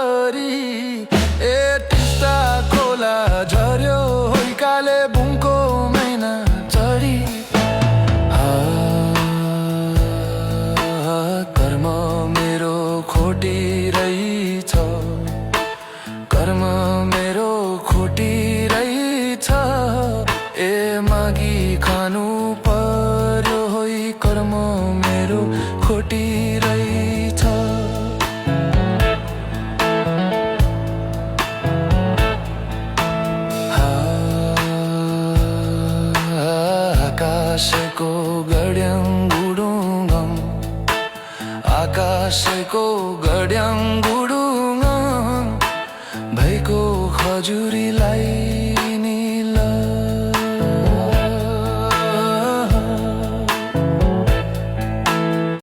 गरी ए टिस्टा खोला झर्यो होइकाले बुङको मैना चढी कर्म मेरो खोटिरहेछ कर्म मेरो खोटिरहेछ ए मागी खानु पर्यो होइ कर्म मेरो खोटिरहेछ आकाशको गड्याङ गुडुङम आकाशको गड्याङ गुडुङम भएको खजुरीलाई